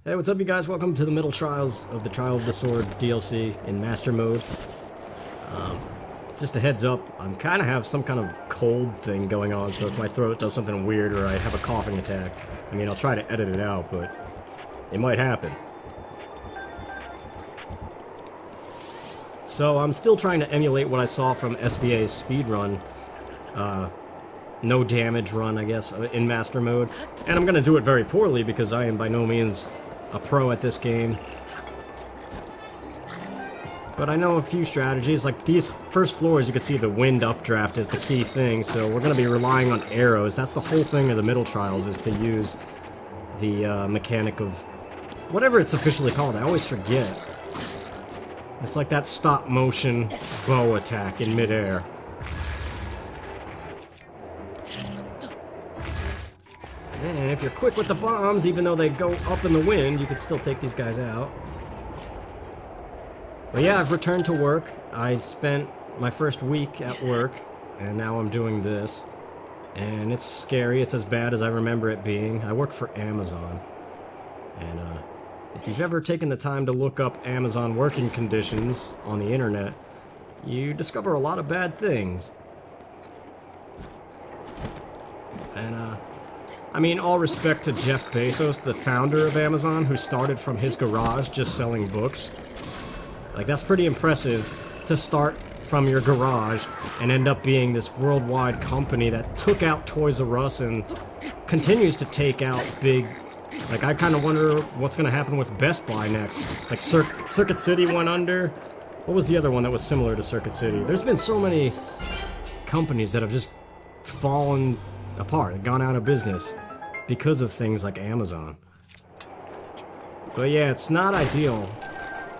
Hey, what's up, you guys? Welcome to the middle trials of the Trial of the Sword DLC in Master Mode. Just a heads up, I'm kind of have some kind of cold thing going on, so if my throat does something weird or I have a coughing attack, I mean, I'll try to edit it out, but it might happen. So I'm still trying to emulate what I saw from SVA's speedrun, no damage run, I guess, in Master Mode. And I'm gonna do it very poorly because I am by no means a pro at this game. But I know a few strategies, like these first floors you can see the wind updraft is the key thing, so we're going to be relying on arrows. That's the whole thing of the middle trials, is to use the mechanic of whatever it's officially called. I always forget. It's like that stop motion bow attack in midair. And if you're quick with the bombs, even though they go up in the wind, you could still take these guys out. But yeah, I've returned to work. I spent my first week at work, and now I'm doing this. And it's scary. It's as bad as I remember it being. I work for Amazon. And if you've ever taken the time to look up Amazon working conditions on the internet, you discover a lot of bad things. And I mean, all respect to Jeff Bezos, the founder of Amazon, who started from his garage just selling books. Like, that's pretty impressive to start from your garage and end up being this worldwide company that took out Toys R Us and continues to take out big... Like, I kind of wonder what's going to happen with Best Buy next. Like, Circuit City went under. What was the other one that was similar to Circuit City? There's been so many companies that have just fallen apart, gone out of business because of things like Amazon. But yeah, it's not ideal.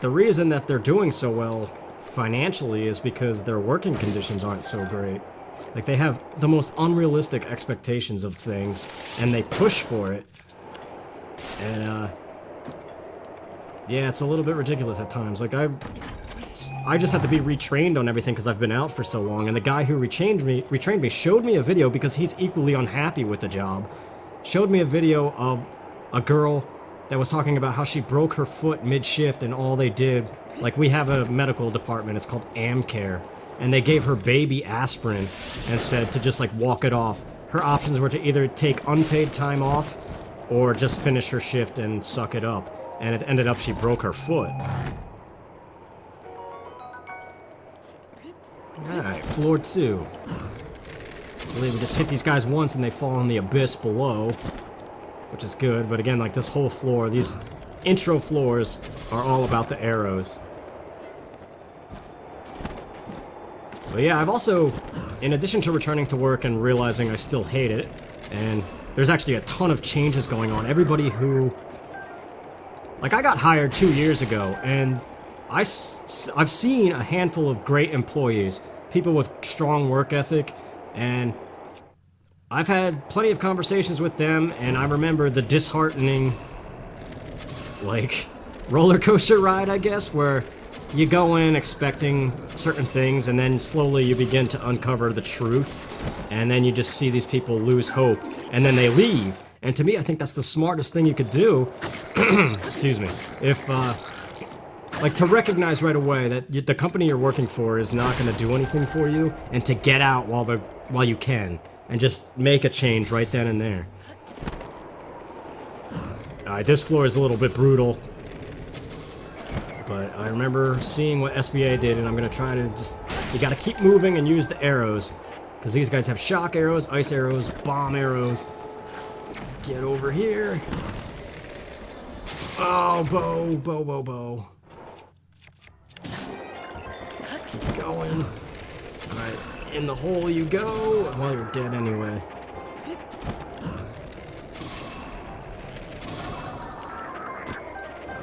The reason that they're doing so well financially is because their working conditions aren't so great. Like, they have the most unrealistic expectations of things, and they push for it. And, yeah, it's a little bit ridiculous at times. Like, I just have to be retrained on everything because I've been out for so long, and the guy who retrained me showed me a video because he's equally unhappy with the job. Showed me a video of a girl that was talking about how she broke her foot mid-shift, and all they did, like, we have a medical department, it's called AmCare, and they gave her baby aspirin and said to just, like, walk it off. Her options were to either take unpaid time off or just finish her shift and suck it up, and it ended up she broke her foot. Alright, floor 2. I believe we just hit these guys once and they fall in the abyss below, which is good, but again, like, this whole floor, these intro floors are all about the arrows. But yeah, I've also, in addition to returning to work and realizing I still hate it, and there's actually a ton of changes going on. Everybody who... Like, I got hired 2 years ago, and I've seen a handful of great employees, people with strong work ethic, and I've had plenty of conversations with them, and I remember the disheartening, like, roller coaster ride, I guess, where you go in expecting certain things, and then slowly you begin to uncover the truth, and then you just see these people lose hope, and then they leave. And to me, I think that's the smartest thing you could do, excuse me, if, like, to recognize right away that the company you're working for is not going to do anything for you, and to get out while you can. And just make a change right then and there. Alright, this floor is a little bit brutal. But I remember seeing what SVA did, and I'm gonna try to just... You gotta keep moving and use the arrows. Because these guys have shock arrows, ice arrows, bomb arrows. Get over here. Oh, bow. Keep going. Alright. In the hole you go! Well, you're dead anyway.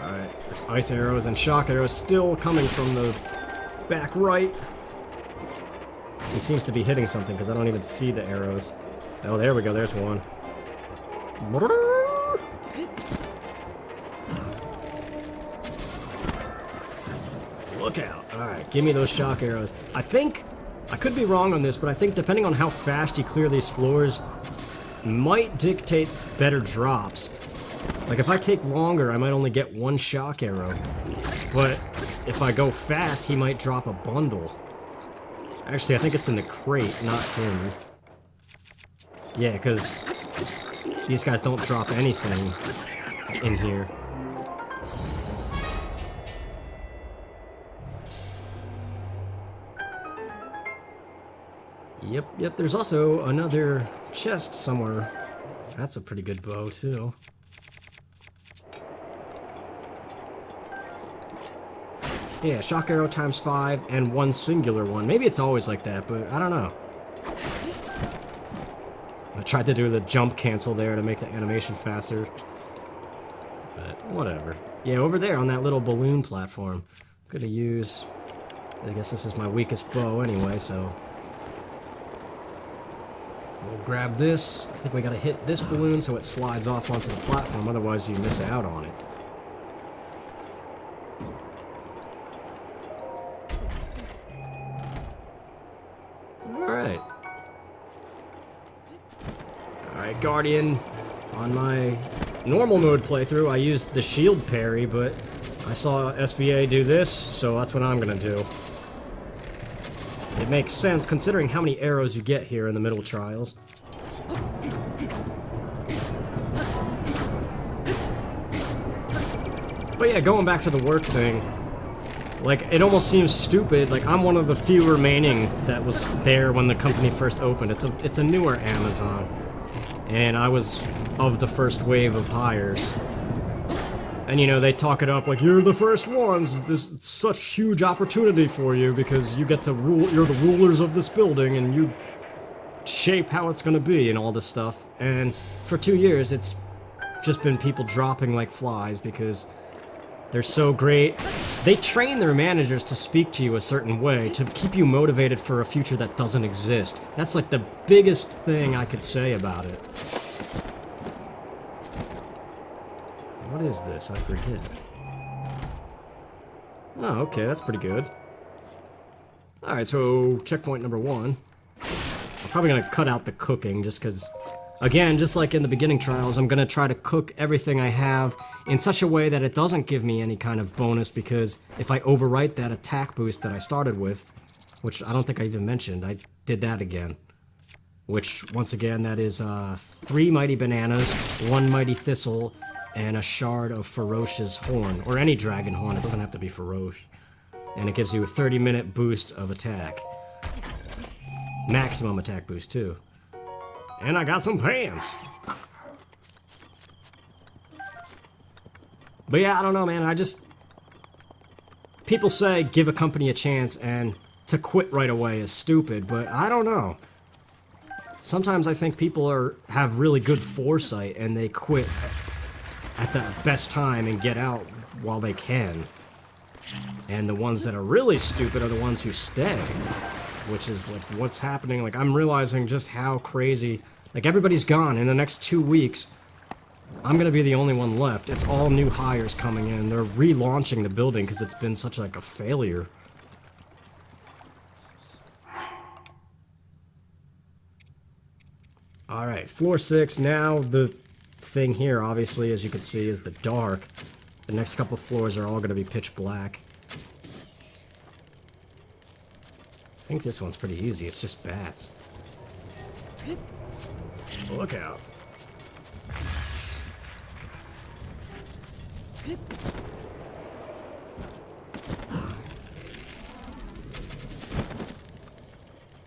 Alright, there's ice arrows and shock arrows still coming from the back right. He seems to be hitting something because I don't even see the arrows. Oh, there we go, there's one. Look out! Alright, give me those shock arrows. I could be wrong on this, but I think depending on how fast you clear these floors might dictate better drops. Like, if I take longer, I might only get one shock arrow. But if I go fast, he might drop a bundle. Actually, I think it's in the crate, not him. Yeah, because these guys don't drop anything in here. Yep, there's also another chest somewhere. That's a pretty good bow, too. Yeah, shock arrow times 5 and one singular one. Maybe it's always like that, but I don't know. I tried to do the jump cancel there to make the animation faster. But whatever. Yeah, over there on that little balloon platform. I'm gonna use... I guess this is my weakest bow anyway, so... We'll grab this. I think we gotta hit this balloon so it slides off onto the platform, otherwise you miss out on it. Alright. Alright, Guardian. On my normal mode playthrough, I used the shield parry, but I saw SVA do this, so that's what I'm gonna do. It makes sense, considering how many arrows you get here in the middle trials. But yeah, going back to the work thing, like, it almost seems stupid. Like, I'm one of the few remaining that was there when the company first opened. It's a newer Amazon, and I was of the first wave of hires. And, you know, they talk it up like, you're the first ones, this is such huge opportunity for you because you get to rule, you're the rulers of this building and you shape how it's gonna be and all this stuff. And for 2 years, it's just been people dropping like flies because they're so great. They train their managers to speak to you a certain way, to keep you motivated for a future that doesn't exist. That's like the biggest thing I could say about it. What is this? I forget. Oh, okay, that's pretty good. Alright, so checkpoint number 1. I'm probably gonna cut out the cooking just because, again, just like in the beginning trials, I'm gonna try to cook everything I have in such a way that it doesn't give me any kind of bonus, because if I overwrite that attack boost that I started with, which I don't think I even mentioned, I did that again. Which, once again, that is 3 Mighty Bananas, 1 Mighty Thistle, and a shard of Ferocious Horn, or any dragon horn, it doesn't have to be Feroce. And it gives you a 30-minute boost of attack. Maximum attack boost, too. And I got some pants! But yeah, I don't know, man, I just... People say give a company a chance, and to quit right away is stupid, but I don't know. Sometimes I think people have really good foresight, and they quit at the best time and get out while they can. And the ones that are really stupid are the ones who stay. Which is, like, what's happening. Like, I'm realizing just how crazy... Like, everybody's gone. In the next 2 weeks, I'm gonna be the only one left. It's all new hires coming in. They're relaunching the building because it's been such, like, a failure. Alright, floor 6. Now, the thing here, obviously, as you can see, is the dark. The next couple floors are all gonna be pitch black. I think this one's pretty easy, it's just bats. Look out.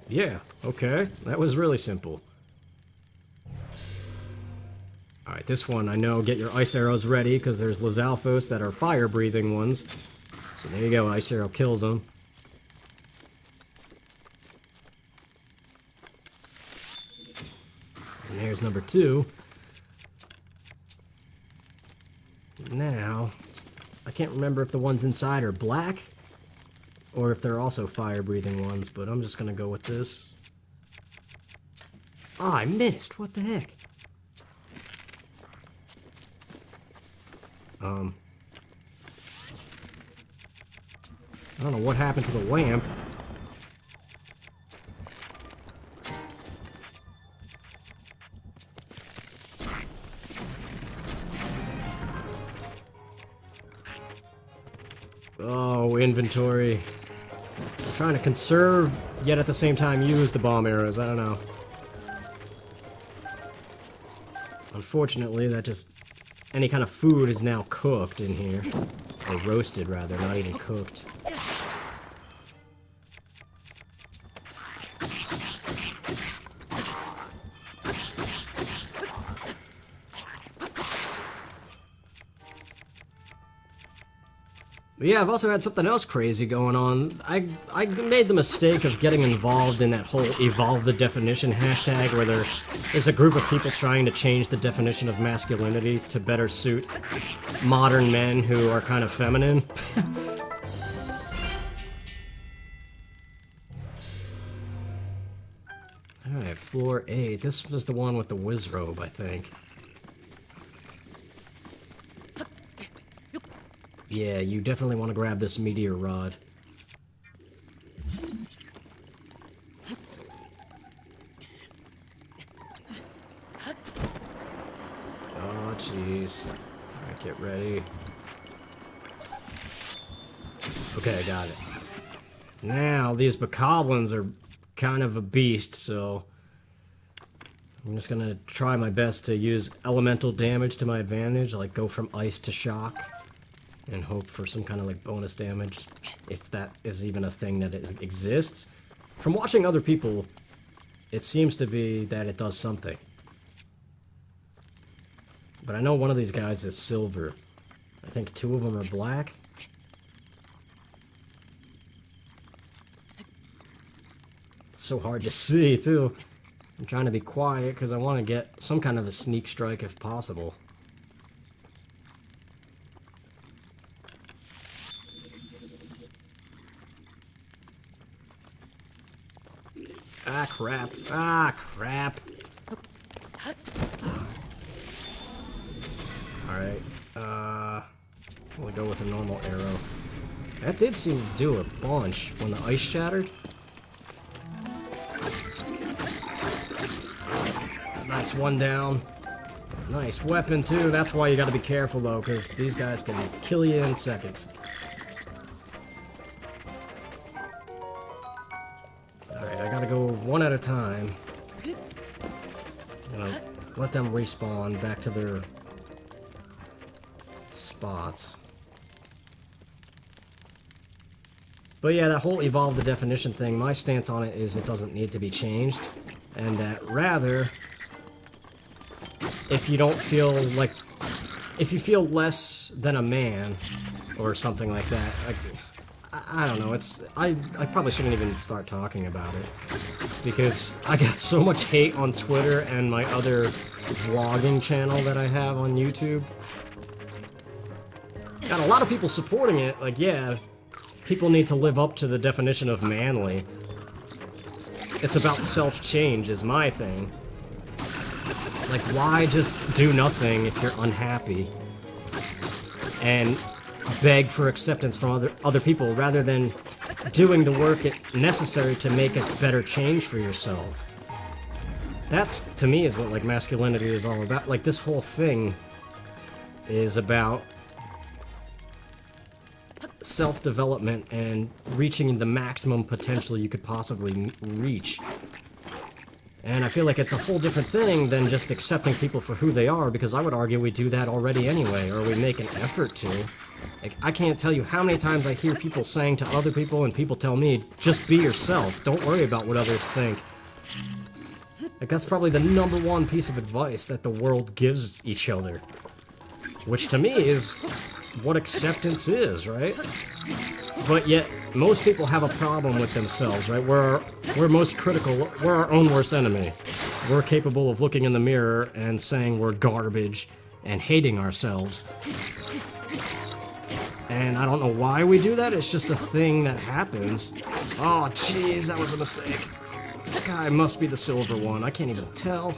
Yeah, okay, that was really simple. Alright, this one, I know, get your ice arrows ready, because there's Lizalfos that are fire-breathing ones. So there you go, ice arrow kills them. And there's number 2. Now, I can't remember if the ones inside are black, or if they're also fire-breathing ones, but I'm just gonna go with this. Oh, I missed! What the heck? I don't know what happened to the lamp. Oh, inventory. I'm trying to conserve, yet at the same time use the bomb arrows. I don't know. Unfortunately, that just... Any kind of food is now cooked in here. Or roasted, rather, not even cooked. But yeah, I've also had something else crazy going on. I made the mistake of getting involved in that whole evolve the definition hashtag where there's a group of people trying to change the definition of masculinity to better suit modern men who are kind of feminine. Alright, floor 8. This was the one with the whiz robe, I think. Yeah, you definitely want to grab this meteor rod. Oh, jeez. Alright, get ready. Okay, I got it. Now, these bokoblins are kind of a beast, so... I'm just gonna try my best to use elemental damage to my advantage, like go from ice to shock. And hope for some kind of like bonus damage, if that is even a thing that exists. From watching other people, it seems to be that it does something. But I know one of these guys is silver. I think 2 of them are black. It's so hard to see, too. I'm trying to be quiet because I want to get some kind of a sneak strike if possible. Ah, crap. Ah, crap. Alright, we'll go with a normal arrow. That did seem to do a bunch when the ice shattered. Nice, one down. Nice weapon, too. That's why you gotta be careful, though, because these guys can kill you in seconds. Alright, I gotta go one at a time. Let them respawn back to their spots. But yeah, that whole evolve the definition thing, my stance on it is it doesn't need to be changed. And that rather, if you don't feel like, if you feel less than a man, or something like that, like, I don't know, I probably shouldn't even start talking about it. Because I got so much hate on Twitter and my other vlogging channel that I have on YouTube. Got a lot of people supporting it, like, yeah, people need to live up to the definition of manly. It's about self-change is my thing. Like, why just do nothing if you're unhappy? And beg for acceptance from other people rather than doing the work necessary to make a better change for yourself. That's, to me, is what, like, masculinity is all about. Like, this whole thing is about self-development and reaching the maximum potential you could possibly reach. And I feel like it's a whole different thing than just accepting people for who they are, because I would argue we do that already anyway, or we make an effort to. Like, I can't tell you how many times I hear people saying to other people and people tell me, just be yourself, don't worry about what others think. Like, that's probably the #1 piece of advice that the world gives each other. Which to me is what acceptance is, right? But yet, most people have a problem with themselves, right? We're most critical, we're our own worst enemy. We're capable of looking in the mirror and saying we're garbage and hating ourselves. And I don't know why we do that, it's just a thing that happens. Oh, jeez, that was a mistake. This guy must be the silver one, I can't even tell.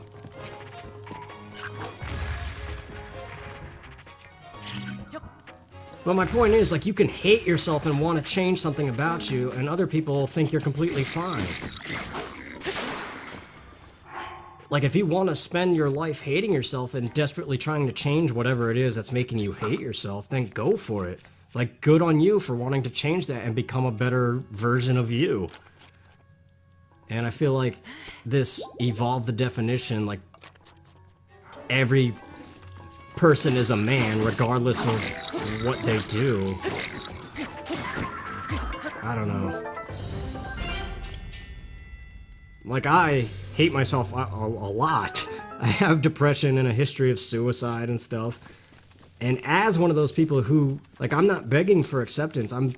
But my point is, like, you can hate yourself and want to change something about you, and other people think you're completely fine. Like, if you want to spend your life hating yourself and desperately trying to change whatever it is that's making you hate yourself, then go for it. Like, good on you for wanting to change that and become a better version of you. And I feel like this evolved the definition, like, every person is a man regardless of what they do. I don't know. Like, I hate myself a lot. I have depression and a history of suicide and stuff. And as one of those people who, like, I'm not begging for acceptance, I'm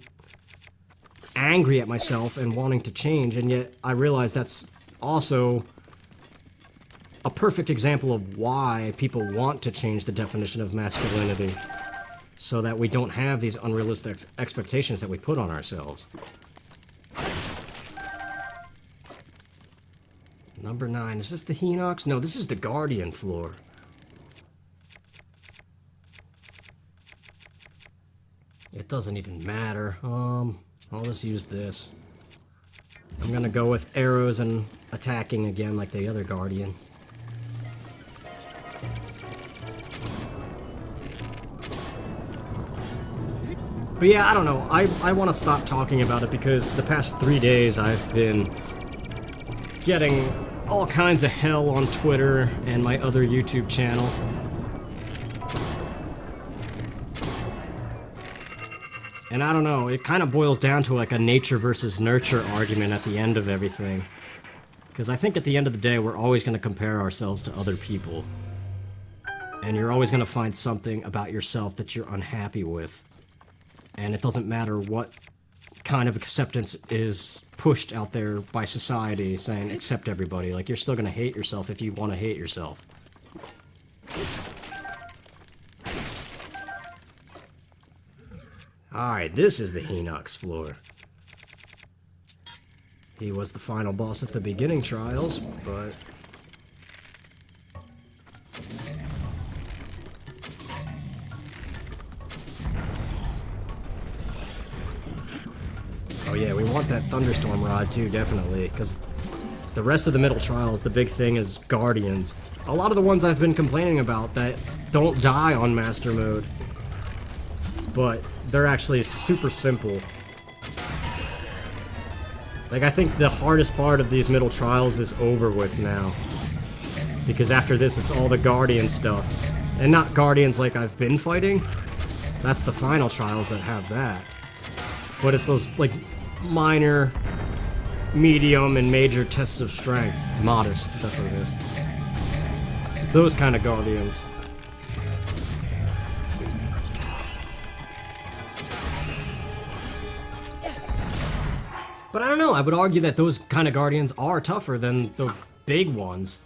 angry at myself and wanting to change, and yet I realize that's also a perfect example of why people want to change the definition of masculinity, so that we don't have these unrealistic expectations that we put on ourselves. Number 9, is this the Hinox? No, this is the Guardian floor. It doesn't even matter. I'll just use this. I'm gonna go with arrows and attacking again like the other Guardian. But yeah, I don't know. I want to stop talking about it because the past 3 days I've been getting all kinds of hell on Twitter and my other YouTube channel. And I don't know, it kind of boils down to like a nature versus nurture argument at the end of everything. Because I think at the end of the day, we're always going to compare ourselves to other people. And you're always going to find something about yourself that you're unhappy with. And it doesn't matter what kind of acceptance is pushed out there by society saying accept everybody. Like, you're still going to hate yourself if you want to hate yourself. Alright, this is the Hinox floor. He was the final boss of the beginning trials, but... oh yeah, we want that thunderstorm rod too, definitely, because the rest of the middle trials, the big thing is Guardians. A lot of the ones I've been complaining about that don't die on Master Mode, but they're actually super simple. Like, I think the hardest part of these middle trials is over with now, because after this it's all the Guardian stuff, and not Guardians like I've been fighting. That's the final trials that have that, but it's those, like, minor, medium, and major tests of strength. Modest, that's what it is. It's those kind of Guardians. But I don't know, I would argue that those kind of Guardians are tougher than the big ones.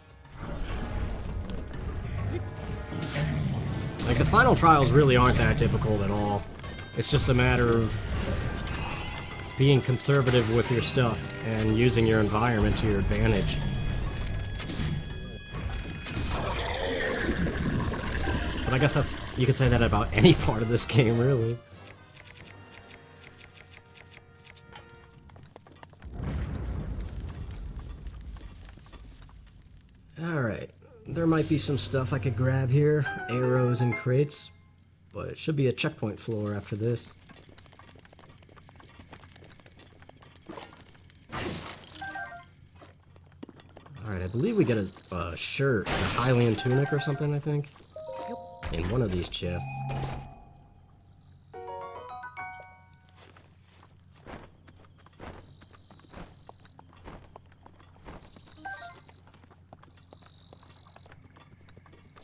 Like, the final trials really aren't that difficult at all. It's just a matter of being conservative with your stuff and using your environment to your advantage. But I guess that's, you could say that about any part of this game, really. Alright, there might be some stuff I could grab here, arrows and crates, but it should be a checkpoint floor after this. Alright, I believe we get a shirt, a Hylian tunic or something, I think, in one of these chests.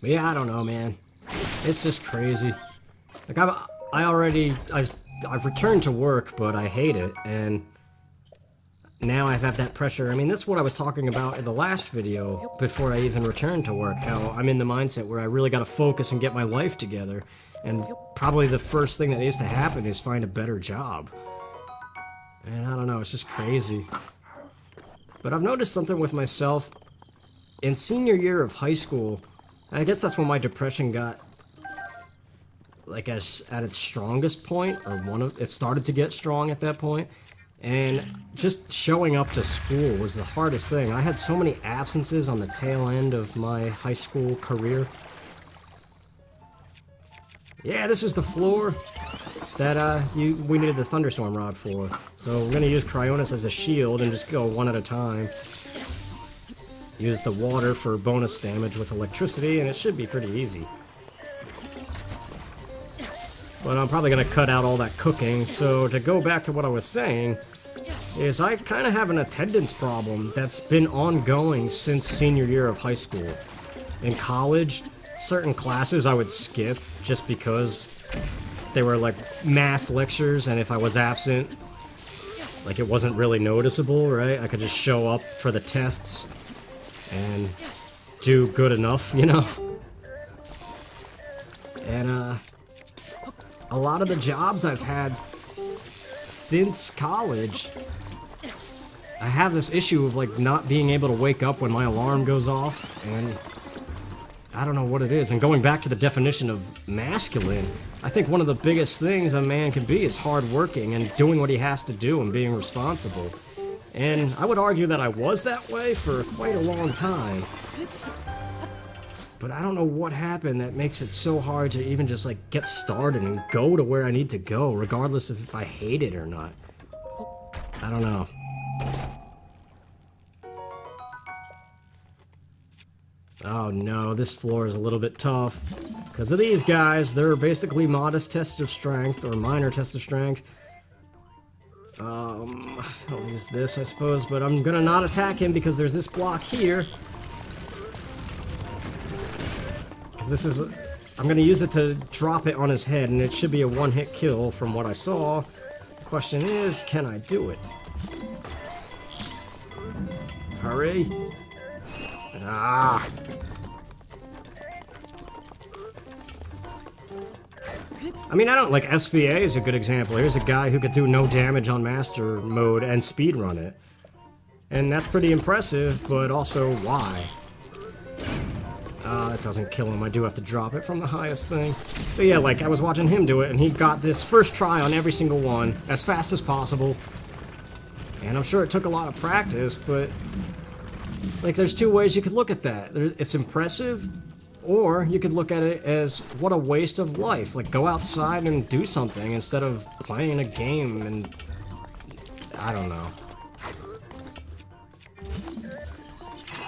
But yeah, I don't know, man. It's just crazy. Like, I've returned to work, but I hate it, and now I have that pressure. I mean, that's what I was talking about in the last video before I even returned to work, how I'm in the mindset where I really gotta focus and get my life together, and probably the first thing that needs to happen is find a better job. And I don't know, it's just crazy. But I've noticed something with myself. In senior year of high school, I guess that's when my depression got, like, at its strongest point, or it started to get strong at that point. And just showing up to school was the hardest thing. I had so many absences on the tail end of my high school career. Yeah, this is the floor. that we needed the thunderstorm rod for. So we're gonna use Cryonis as a shield and just go one at a time. Use the water for bonus damage with electricity, and it should be pretty easy. But I'm probably gonna cut out all that cooking, so to go back to what I was saying, is I kind of have an attendance problem that's been ongoing since senior year of high school. In college, certain classes I would skip just because they were like mass lectures, and if I was absent, like it wasn't really noticeable, right? I could just show up for the tests and do good enough, you know? And a lot of the jobs I've had since college, I have this issue of like not being able to wake up when my alarm goes off, and I don't know what it is. And going back to the definition of masculine, I think one of the biggest things a man can be is hardworking and doing what he has to do and being responsible. And I would argue that I was that way for quite a long time. But I don't know what happened that makes it so hard to even just like get started and go to where I need to go, regardless of if I hate it or not. I don't know. Oh no, this floor is a little bit tough. Because of these guys, they're basically modest tests of strength, or minor tests of strength. I'll use this, I suppose, but I'm gonna not attack him because there's this block here. Because this is... I'm gonna use it to drop it on his head, and it should be a one-hit kill from what I saw. The question is, can I do it? Hurry! Ah! I mean, I don't like SVA is a good example. Here's a guy who could do no damage on master mode and speedrun it. And that's pretty impressive, but also why? That doesn't kill him. I do have to drop it from the highest thing. But yeah, like, I was watching him do it, and he got this first try on every single one, as fast as possible. And I'm sure it took a lot of practice, but... like, there's two ways you could look at that. It's impressive, or you could look at it as, what a waste of life. Like, go outside and do something instead of playing a game and... I don't know.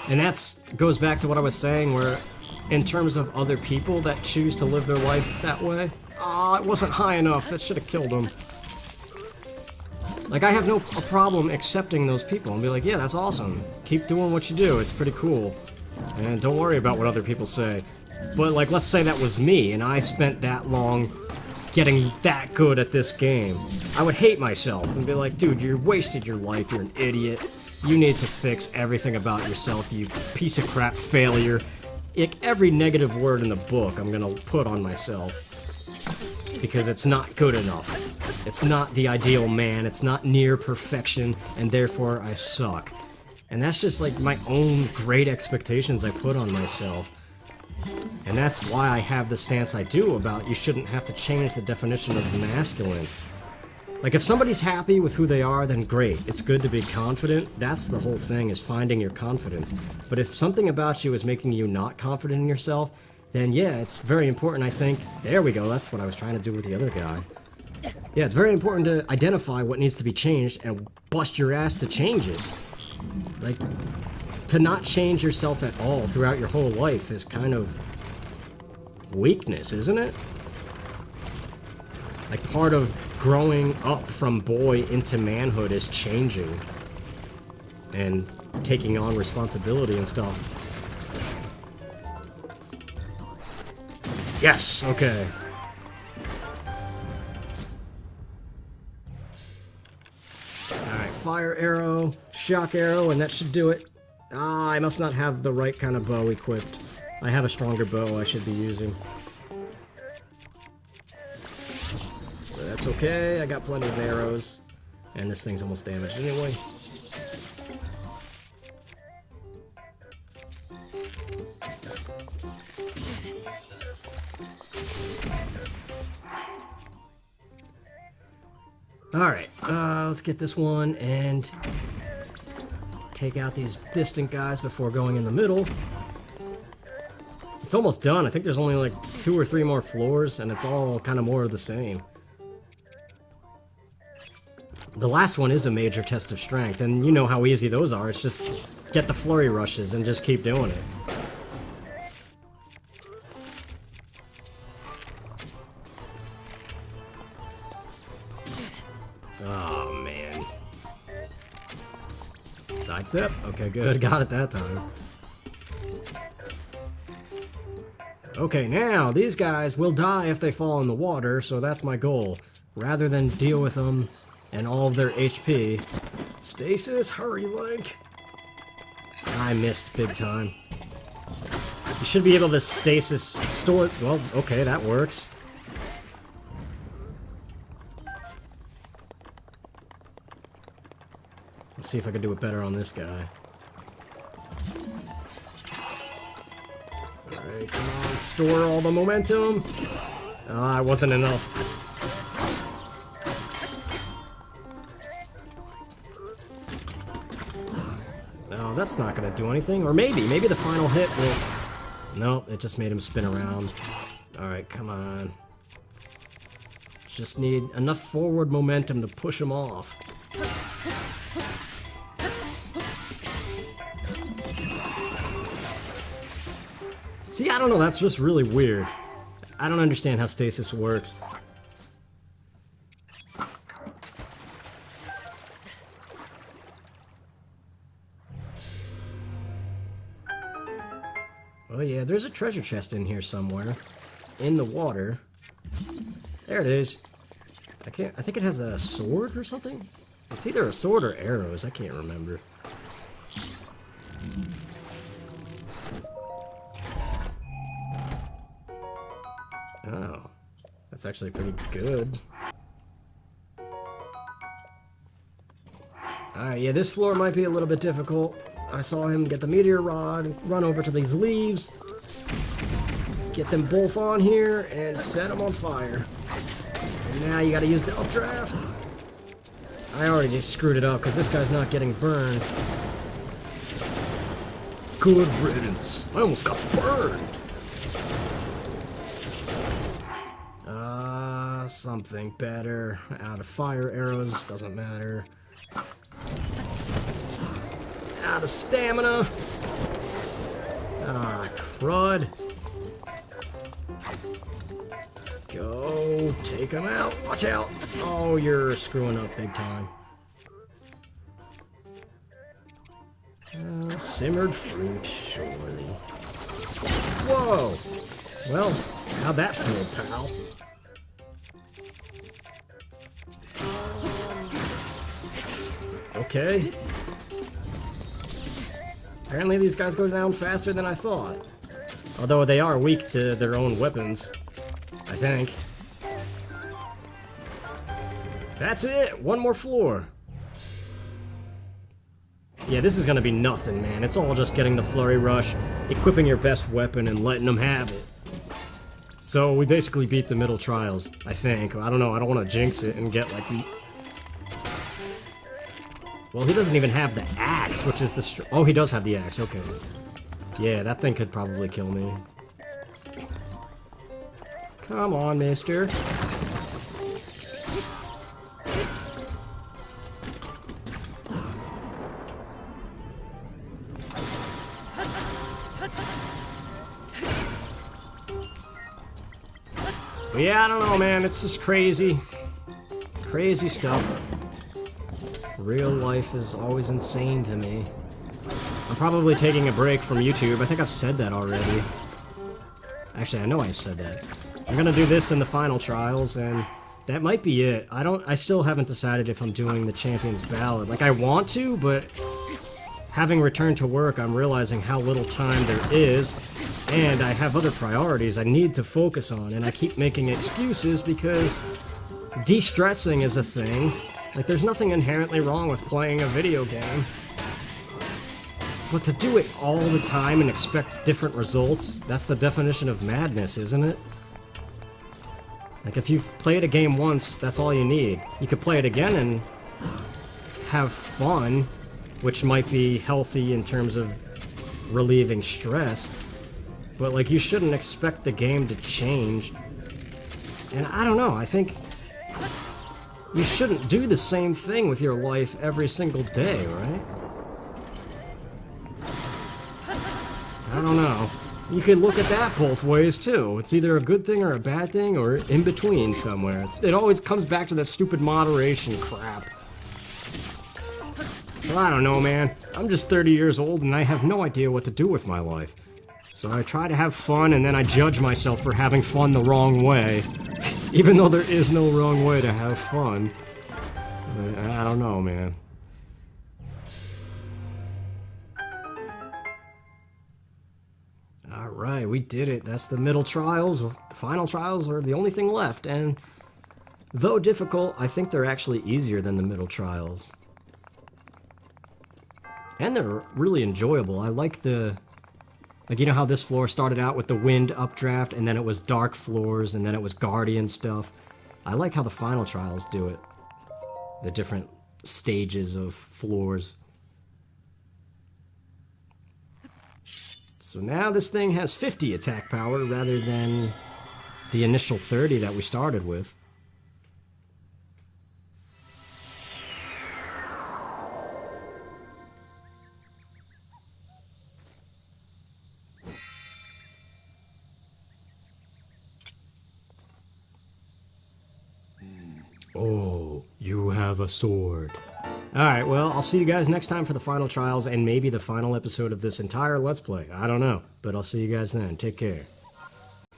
And that's goes back to what I was saying, where in terms of other people that choose to live their life that way, it wasn't high enough. That should have killed them. Like, I have no problem accepting those people and be like, yeah, that's awesome. Keep doing what you do. It's pretty cool. And don't worry about what other people say. But, like, let's say that was me, and I spent that long getting that good at this game. I would hate myself and be like, dude, you wasted your life. You're an idiot. You need to fix everything about yourself, you piece of crap failure. Every negative word in the book I'm gonna put on myself. Because it's not good enough. It's not the ideal man, it's not near perfection, and therefore I suck. And that's just like my own great expectations I put on myself. And that's why I have the stance I do about you shouldn't have to change the definition of masculine. Like, if somebody's happy with who they are, then great. It's good to be confident. That's the whole thing, is finding your confidence. But if something about you is making you not confident in yourself, then yeah, it's very important, I think. There we go, that's what I was trying to do with the other guy. Yeah, it's very important to identify what needs to be changed and bust your ass to change it. Like, to not change yourself at all throughout your whole life is kind of weakness, isn't it? Like, part of growing up from boy into manhood is changing and taking on responsibility and stuff. Yes, okay. Alright, fire arrow, shock arrow, and that should do it. I must not have the right kind of bow equipped. I have a stronger bow I should be using. But that's okay, I got plenty of arrows. And this thing's almost damaged anyway. Alright, let's get this one and take out these distant guys before going in the middle. It's almost done. I think there's only like 2 or 3 more floors, and it's all kind of more of the same. The last one is a major test of strength, and you know how easy those are. It's just get the flurry rushes and just keep doing it. Oh, man. Sidestep? Okay, good. Got it that time. Okay, now, these guys will die if they fall in the water, so that's my goal. Rather than deal with them and all of their HP. Stasis, hurry, Link! I missed big time. You should be able to stasis store... Well, okay, that works. Let's see if I can do it better on this guy. Alright, come on, store all the momentum. Ah, it wasn't enough. No, that's not gonna do anything. Or maybe the final hit will... Nope, it just made him spin around. Alright, come on. Just need enough forward momentum to push him off. See, I don't know, that's just really weird. I don't understand how stasis works. Oh yeah, there's a treasure chest in here somewhere. In the water. There it is. I think it has a sword or something? It's either a sword or arrows, I can't remember. Oh, that's actually pretty good. Alright, yeah, this floor might be a little bit difficult. I saw him get the meteor rod, run over to these leaves, get them both on here, and set them on fire. And now you gotta use the updraft. I already just screwed it up because this guy's not getting burned. Good riddance. I almost got burned. Something better. Out of fire arrows, doesn't matter. Out of stamina. Ah, crud. Go, take him out. Watch out. Oh, you're screwing up big time. Simmered fruit, surely. Whoa. Well, how'd that feel, pal? Okay. Apparently these guys go down faster than I thought. Although they are weak to their own weapons, I think. That's it! One more floor! Yeah, this is gonna be nothing, man. It's all just getting the flurry rush, equipping your best weapon, and letting them have it. So we basically beat the middle trials, I think. I don't know, I don't want to jinx it and get like... Well, he doesn't even have the axe, which is the... Oh, he does have the axe, okay. Yeah, that thing could probably kill me. Come on, mister. But yeah, I don't know, man. It's just crazy. Crazy stuff. Real life is always insane to me. I'm probably taking a break from YouTube. I think I've said that already. Actually, I know I've said that. I'm gonna do this in the final trials, and that might be it. I still haven't decided if I'm doing the Champion's Ballad. Like, I want to, but having returned to work, I'm realizing how little time there is, and I have other priorities I need to focus on, and I keep making excuses because de-stressing is a thing. Like, there's nothing inherently wrong with playing a video game. But to do it all the time and expect different results, that's the definition of madness, isn't it? Like, if you've played a game once, that's all you need. You could play it again and have fun, which might be healthy in terms of relieving stress. But, like, you shouldn't expect the game to change. And I don't know, I think... you shouldn't do the same thing with your life every single day, right? I don't know. You can look at that both ways, too. It's either a good thing or a bad thing, or in between somewhere. It always comes back to that stupid moderation crap. So I don't know, man. I'm just 30 years old, and I have no idea what to do with my life. So I try to have fun, and then I judge myself for having fun the wrong way. Even though there is no wrong way to have fun. I don't know, man. Alright, we did it. That's the middle trials. The final trials are the only thing left, and though difficult, I think they're actually easier than the middle trials. And they're really enjoyable. I like the... Like, you know how this floor started out with the wind updraft, and then it was dark floors, and then it was guardian stuff? I like how the final trials do it. The different stages of floors. So now this thing has 50 attack power rather than the initial 30 that we started with. Oh, you have a sword. Alright, well, I'll see you guys next time for the final trials and maybe the final episode of this entire Let's Play. I don't know, but I'll see you guys then. Take care.